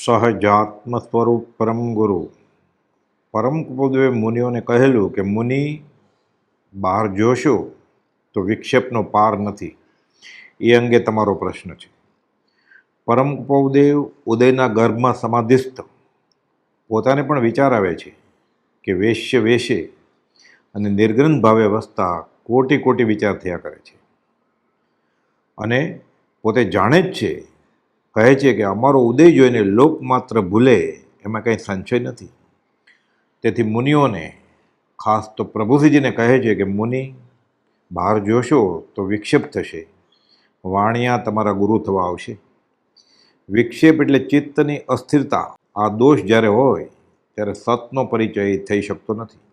સહજાત્મ સ્વરૂપ પરમ ગુરુ પરમ કુપદેવે મુનિઓને કહેલું કે મુનિ બહાર જોશો તો વિક્ષેપનો પાર નથી. એ અંગે તમારો પ્રશ્ન છે. પરમ કુપદેવ ઉદયના ગર્ભમાં સમાધિસ્થ પોતાને પણ વિચાર આવે છે કે વેશ્ય વેશે અને નિર્ગ્રંથ ભાવે વસતા કોટી કોટી વિચાર થયા કરે છે અને પોતે જાણે જ છે, કહે છે કે અમારો ઉદય જોઈને લોક માત્ર ભૂલે એમાં કંઈ સંશય નથી. તેથી મુનિઓને, ખાસ તો પ્રભુજીને કહે છે કે મુનિ બહાર જોશો તો વિક્ષેપ થશે, વાણિયા તમારા ગુરુ થવા આવશે. વિક્ષેપ એટલે ચિત્તની અસ્થિરતા. આ દોષ જ્યારે હોય ત્યારે સતનો પરિચય થઈ શકતો નથી.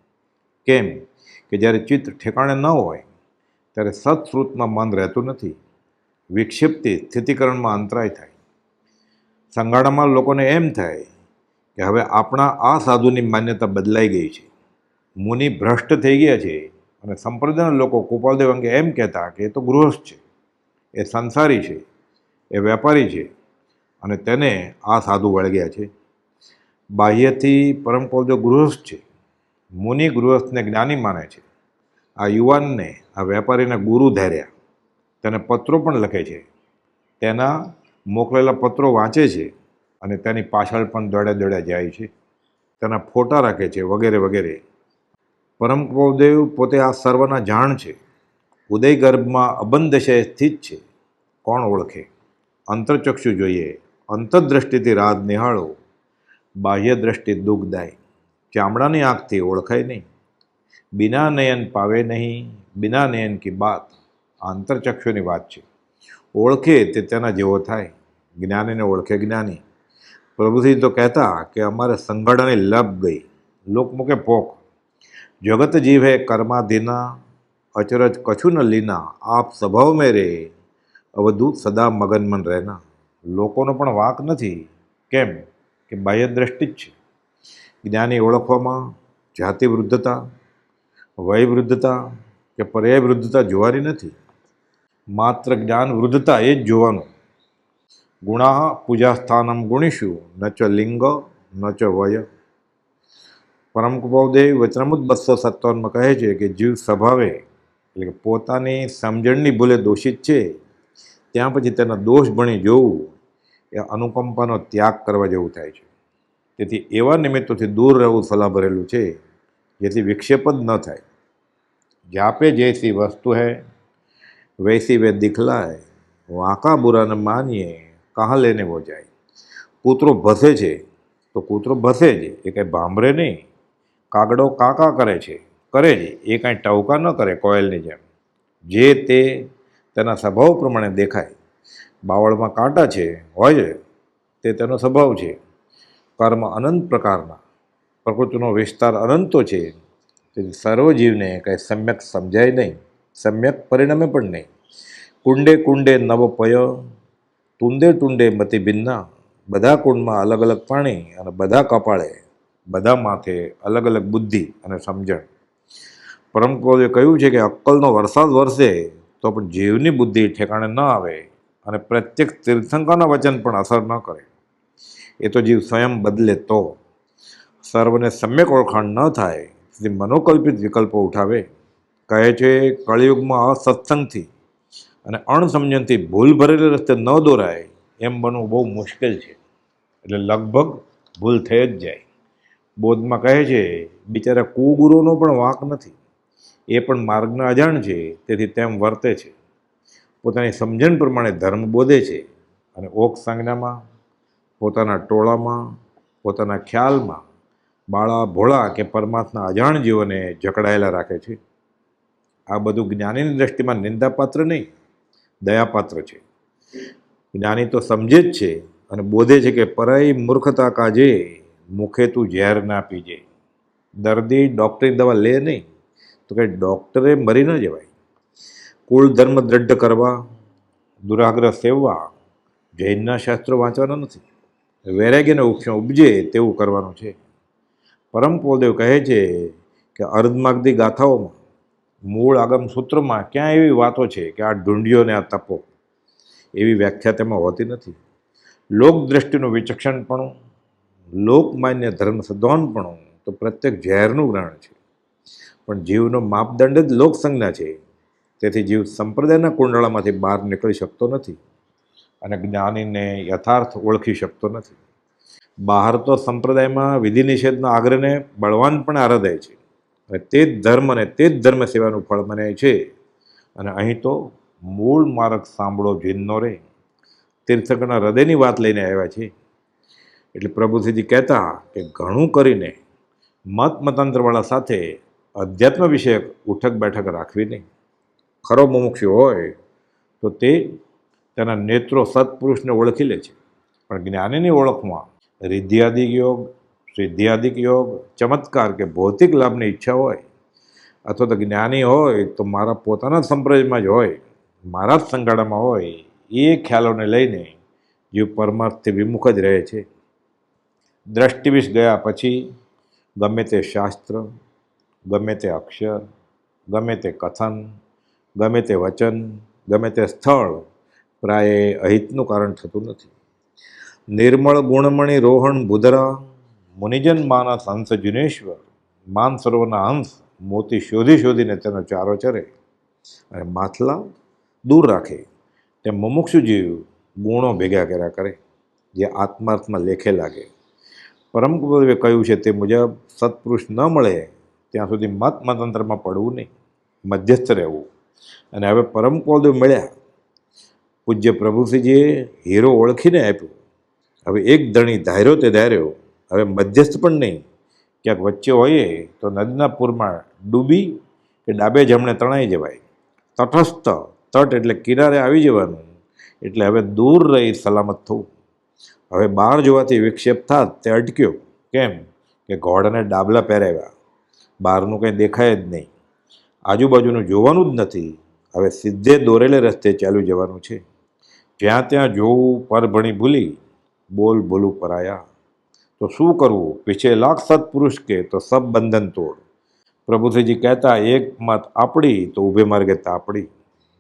કેમ કે જ્યારે ચિત્ત ઠેકાણે ન હોય ત્યારે સત્શ્રુતમાં મન રહેતું નથી. વિક્ષેપથી સ્થિતિકરણમાં અંતરાય થાય. સંગાડામાં લોકોને એમ થાય કે હવે આપણા આ સાધુની માન્યતા બદલાઈ ગઈ છે, મુનિ ભ્રષ્ટ થઈ ગયા છે. અને સંપ્રદાયના લોકો કુપાલદેવ અંગે એમ કહેતા કે એ તો ગૃહસ્થ છે, એ સંસારી છે, એ વેપારી છે અને તેને આ સાધુ વળગ્યા છે. બાહ્યથી પરમ કુપાલદેવ ગૃહસ્થ છે, મુનિ ગૃહસ્થને જ્ઞાની માને છે. આ યુવાનને આ વેપારીને ગુરુ ધાર્યા, તેને પત્રો પણ લખે છે, તેના મોકલેલા પત્રો વાંચે છે અને તેની પાછળ પણ દોડે દોડે જાય છે, તેના ફોટા રાખે છે વગેરે વગેરે. પરમ કુપદેવ પોતે આ સર્વના જાણ છે. ઉદય ગર્ભમાં અબંધ દશાએ સ્થિત છે. કોણ ઓળખે? અંતરચક્ષુ જોઈએ, અંતરદ્રષ્ટિથી રાજ નિહાળો, બાહ્ય દ્રષ્ટિ દુઃખદાય. ચામડાની આંખથી ઓળખાય નહીં. બિના નયન પાવે નહીં, બિના નયન કી બાત. આંતરચક્ષુની વાત છે. ઓળખે તે તેના જેવો થાય. જ્ઞાનીને ઓળખે જ્ઞાની. પ્રભુજી તો કહેતા કે અમારે સંગાડાની લપ ગઈ, લોકમુખે પોખ. જગત જીવ હે કર્માધીના, અચરજ કછું ન લીના. આપ સ્વભાવ મેં રે, અવધૂત સદા મગન મન રહેના. લોકોનો પણ વાંક નથી. કેમ કે બાહ્ય દ્રષ્ટિ જ છે. જ્ઞાની ઓળખવામાં જાતિ વૃદ્ધતા, વય વૃદ્ધતા કે પર્યાય વૃદ્ધતા જોવાની નથી. માત્ર જ્ઞાન વૃદ્ધતા એ જ જોવાનું. ગુણા પૂજાસ્થાનમ ગુણીષુ ન ચ લિંગ ન ચ વય. પરમ કુપદેવ વચનામૃત 257માં કહે છે કે જીવ સ્વભાવે એટલે કે પોતાની સમજણની ભૂલે દોષિત છે, ત્યાં પછી તેના દોષ ભણી જોવું એ અનુકંપાનો ત્યાગ કરવા જેવું થાય છે. તેથી એવા નિમિત્તોથી દૂર રહેવું સલાહ ભરેલું છે, જેથી વિક્ષેપ જ ન થાય. જાપે જૈસી વસ્તુ હૈ વૈસી વે દિખલાય, વાંકા બુરા ન માનીએ કહાં લેને વો જાય. કૂતરો ભસે છે તો કૂતરો ભસે જ, એ કંઈ ભાંભરે નહીં. કાગડો કાકા કરે છે, કરે જ, એ કાંઈ ટવકા ન કરે કોયલની જેમ. જે તે તેના સ્વભાવ પ્રમાણે દેખાય. બાવળમાં કાંટા છે હોય તે તેનો સ્વભાવ છે. કર્મ અનંત પ્રકારના, પ્રકૃતિનો વિસ્તાર અનંતો છે. તેથી સર્વજીવને કંઈ સમ્યક સમજાય નહીં, સમ્યક પરિણમે પણ નહીં. કુંડે કુંડે નવ પય, તુંડે ટુંડે મતિ ભિન્ના. બધા કુંડમાં અલગ અલગ પાણી અને બધા કપાળે, બધા માથે અલગ અલગ બુદ્ધિ અને સમજણ. પરમ કુપદેવે કહ્યું છે કે અક્કલનો વરસાદ વરસે તો પણ જીવની બુદ્ધિ ઠેકાણે ન આવે અને પ્રત્યેક તીર્થંકરના વચન પણ અસર ન કરે. એ તો જીવ સ્વયં બદલે તો. સર્વને સમ્યક ઓળખાણ ન થાય તેથી મનોકલ્પિત વિકલ્પો ઉઠાવે. કહે છે કળિયુગમાં અસત્સંગથી અને અણસમજણથી ભૂલ ભરેલા રસ્તે ન દોરાય એમ બનવું બહુ મુશ્કેલ છે. એટલે લગભગ ભૂલ થઈ જ જાય. બોધમાં કહે છે બિચારા કુગુરુનો પણ વાંક નથી, એ પણ માર્ગના અજાણ છે, તેથી તેમ વર્તે છે. પોતાની સમજણ પ્રમાણે ધર્મ બોધે છે અને ઓક સંજ્ઞામાં, પોતાના ટોળામાં, પોતાના ખ્યાલમાં બાળા ભોળા કે પરમાત્મા અજાણ જીવોને જકડાયેલા રાખે છે. આ બધું જ્ઞાનીની દ્રષ્ટિમાં નિંદાપાત્ર નહીં, દયાપાત્ર છે. જ્ઞાની તો સમજે જ છે અને બોધે છે કે પરાઈ મૂર્ખતા કાજે મુખે તું ઝેર ના પીજે. દર્દી ડૉક્ટરની દવા લે નહીં તો કંઈ ડૉક્ટરે મરી ન જવાય. કુળ ધર્મ દ્રઢ કરવા, દુરાગ્રહ સેવવા, જૈનના શાસ્ત્રો વાંચવાના નથી. વૈરાગ્યને ઉપજે તેવું કરવાનું છે. પરમ કુપદેવ કહે છે કે અર્ધમાગધી ગાથાઓમાં, મૂળ આગમ સૂત્રમાં ક્યાં એવી વાતો છે કે આ ઢૂંઢિયો ને આ તપો, એવી વ્યાખ્યા તેમાં હોતી નથી. લોકદ્રષ્ટિનું વિચક્ષણપણું, લોકમાન્ય ધર્મ સદ્વાનપણું તો પ્રત્યેક ઝેરનું ગ્રહણ છે. પણ જીવનો માપદંડ જ લોકસંજ્ઞા છે. તેથી જીવ સંપ્રદાયના કુંડળામાંથી બહાર નીકળી શકતો નથી અને જ્ઞાનીને યથાર્થ ઓળખી શકતો નથી. બહાર તો સંપ્રદાયમાં વિધિ નિષેધના આગ્રહને બળવાન પણ આરાધાય છે અને તે જ ધર્મ અને તે જ ધર્મ સેવાનું ફળ મનાય છે. અને અહીં તો મૂળ માર્ગ સાંભળો જીનનો રે, તીર્થંકરના હૃદયની વાત લઈને આવ્યા છે. એટલે પ્રભુશ્રીજી કહેતા કે ઘણું કરીને મતાંતરવાળા સાથે અધ્યાત્મ વિષયક ઉઠક બેઠક રાખવી નહીં. ખરો મુમુક્ષુ હોય તો તે તેના નેત્રો સત્પુરુષને ઓળખી લે છે. પણ જ્ઞાનીની ઓળખમાં રિદ્ધિયાદિક યોગ, સિદ્ધિયાદિક યોગ, ચમત્કાર કે ભૌતિક લાભની ઈચ્છા હોય, અથવા તો જ્ઞાની હોય તો મારા પોતાના સંપ્રદાયમાં જ હોય, મારા જ સંગાડામાં હોય, એ ખ્યાલોને લઈને જીવ પરમાર્થથી વિમુખ જ રહે છે. દ્રષ્ટિવિષ ગયા પછી ગમે તે શાસ્ત્ર, ગમે તે અક્ષર, ગમે તે કથન, ગમે તે વચન, ગમે તે સ્થળ પ્રાય અહિતનું કારણ થતું નથી. નિર્મળ ગુણમણી રોહણ ભૂધરા, મુનિજન માનસ હંસ જુનેશ્વર, માન સરોવરના હંસ મોતી શોધી શોધીને તેનો ચારો ચરે અને માથલા દૂર રાખે, તેમ મુમુક્ષુ જીવ ગુણો ભેગા કર્યા કરે જે આત્માર્થમાં લેખે લાગે. પરમ કુબેરે કહ્યું છે તે મુજબ સત્પુરુષ ન મળે ત્યાં સુધી મતાંતરમાં પડવું નહીં, મધ્યસ્થ રહેવું. અને હવે પરમ કુબેર મળ્યા. પૂજ્ય પ્રભુશ્રીજીએ હીરો ઓળખીને આપ્યો. હવે એક ધણી ધાર્યો તે ધાર્યો, હવે મધ્યસ્થ પણ નહીં. ક્યાંક વચ્ચે હોઈએ તો નદીના પૂરમાં ડૂબી કે ડાબે જમણે તણાઈ જવાય. તટસ્થ, તટ એટલે કિનારે આવી જવાનું. એટલે હવે દૂર રહી સલામત થવું. હવે બહાર જોવાથી વિક્ષેપ થાત તે અટક્યો. કેમ કે ઘોડાને ડાબલા પહેરાવ્યા, બહારનું કંઈ દેખાય જ નહીં, આજુબાજુનું જોવાનું જ નથી. હવે સીધે દોરેલે રસ્તે ચાલ્યું જવાનું છે. જ્યાં ત્યાં જોવું પરભણી ભૂલી, બોલ બોલું પરાયા. તો શું કરવું? પીછે લાખ સત્પુરુષ કે તો સબ બંધન તોડ. પ્રભુશ્રીજી કહેતા એક મત આપણી તો ઊભે માર્ગે તાપડી.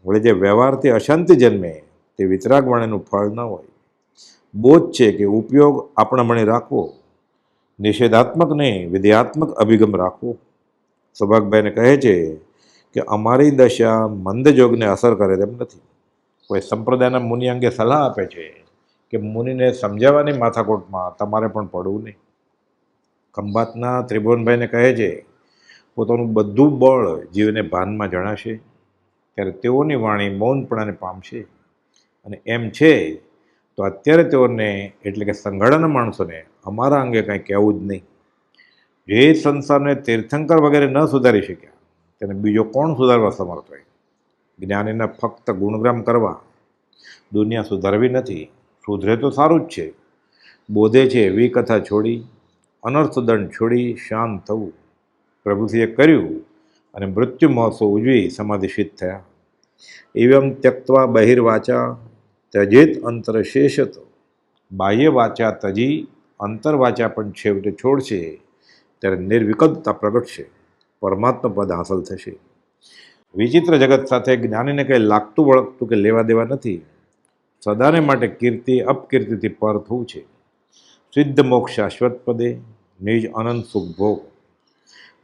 વળે જે વ્યવહારથી અશાંતિ જન્મે તે વિતરાગવાણીનું ફળ ન હોય. બોધ છે કે ઉપયોગ આપણામણે રાખવો, નિષેધાત્મક નહીં વિધેયાત્મક અભિગમ રાખવો. સૌભાગભાઈને કહે છે કે અમારી દશા મંદજોગને અસર કરે તેમ નથી. કોઈ સંપ્રદાયના મુનિ અંગે સલાહ આપે છે કે મુનિને સમજાવવાની માથાકોટમાં તમારે પણ પડવું નહીં. ખંભાતના ત્રિભુવનભાઈને કહે છે પોતાનું બધું બળ જીવને ભાનમાં જણાશે ત્યારે તેઓની વાણી મૌનપણાને પામશે. અને એમ છે તો અત્યારે તેઓને એટલે કે સંઘાડાના માણસોને અમારા અંગે કંઈ કહેવું જ નહીં. જે સંસારને તીર્થંકર વગેરે ન સુધારી શક્યા તેને બીજો કોણ સુધારવા સમર્થ હોય? જ્ઞાનીના ફક્ત ગુણગ્રામ કરવા, દુનિયા સુધારવી નથી. સુધરે તો સારું જ છે. બોધે છે એવી કથા છોડી, અનર્થદંડ છોડી શાંત થવું. પ્રભુશ્રીએ કર્યું અને મૃત્યુ મહોત્સવ ઉજવી સમાધિશીત થયા. એવમ ત્યક્ત્વા બહિર્વાચા ત્યજેત અંતરશેષત. બાહ્ય વાચા તજી અંતરવાચા પણ છેવટે છોડશે ત્યારે નિર્વિકલ્પતા પ્રગટશે, પરમાત્મા પદ હાંસલ થશે. વિચિત્ર જગત સાથે જ્ઞાનીને કંઈ લાગતું વળગતું કે લેવા દેવા નથી. સદાને માટે કીર્તિ અપકીર્તિથી પર થવું છે. સિદ્ધ મોક્ષ શાશ્વત પદે નિજ અનંત સુખ ભોગ.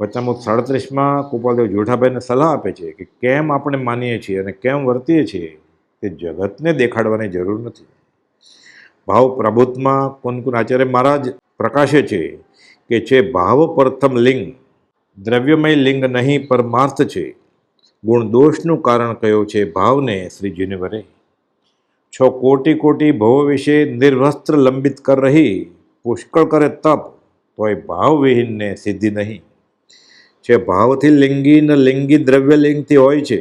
વચનામૃત 37માં કૃપાલદેવ જોઠાભાઈને સલાહ આપે છે કે કેમ આપણે માનીએ છીએ અને કેમ વર્તીએ છીએ તે જગતને દેખાડવાની જરૂર નથી. ભાવ પ્રબોધમાં કુનકુન આચાર્ય મહારાજ પ્રકાશે છે કે છે ભાવ પ્રથમ લિંગ, દ્રવ્યમય લિંગ નહીં પરમાર્થ છે. ગુણ દોષનું કારણ કયો છે ભાવને શ્રીજીને વરે. છો કોટી કોટી ભવ વિશે નિર્વસ્ત્ર લંબિત કર રહી, પુષ્કળ કરે તપ તોય ભાવ વિહીનને સિદ્ધિ નહીં. છે ભાવથી લિંગી ન લિંગી દ્રવ્યલિંગથી હોય છે,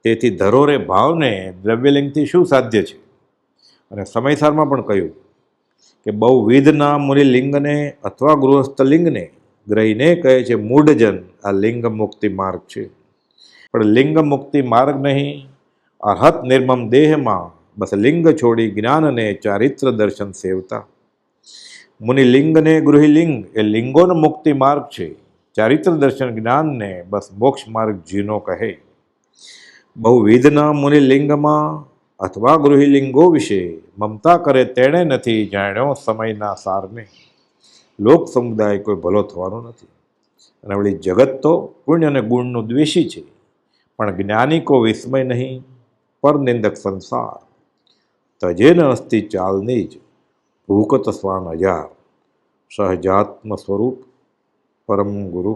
તેથી ધરોરે ભાવને દ્રવ્યલિંગથી શું સાધ્ય છે. અને સમયસારમાં પણ કહ્યું કે બહુવિધના મુનિ લિંગને અથવા ગૃહસ્થ લિંગને ગ્રહીને કહે છે મૂઢજન આ લિંગ મુક્તિ માર્ગ છે. પણ લિંગ મુક્તિ માર્ગ નહીં, અર્હત નિર્મમ દેહમાં બસ લિંગ છોડી જ્ઞાનને ચારિત્ર દર્શન સેવતા. મુનિ લિંગને ગૃહિલિંગ એ લિંગોનો મુક્તિ માર્ગ છે. ચારિત્ર દર્શન જ્ઞાનને બસ મોક્ષ માર્ગ જીનો કહે. બહુવિધના મુનિ લિંગમાં અથવા ગૃહિલિંગો વિશે મમતા કરે તેણે નથી જાણ્યો સમયના સારને. લોક સમુદાય કોઈ ભલો થવાનો નથી. અને વળી જગત તો પુણ્ય અને ગુણનું દ્વેષી છે, પણ જ્ઞાનિકો વિસ્મય નહીં, પર નિંદક સંસાર. તજે ન અસ્તિ ચાલની જ ભૂકત સ્વાન હજાર, સહજાત્મ સ્વરૂપ પરમ ગુરુ.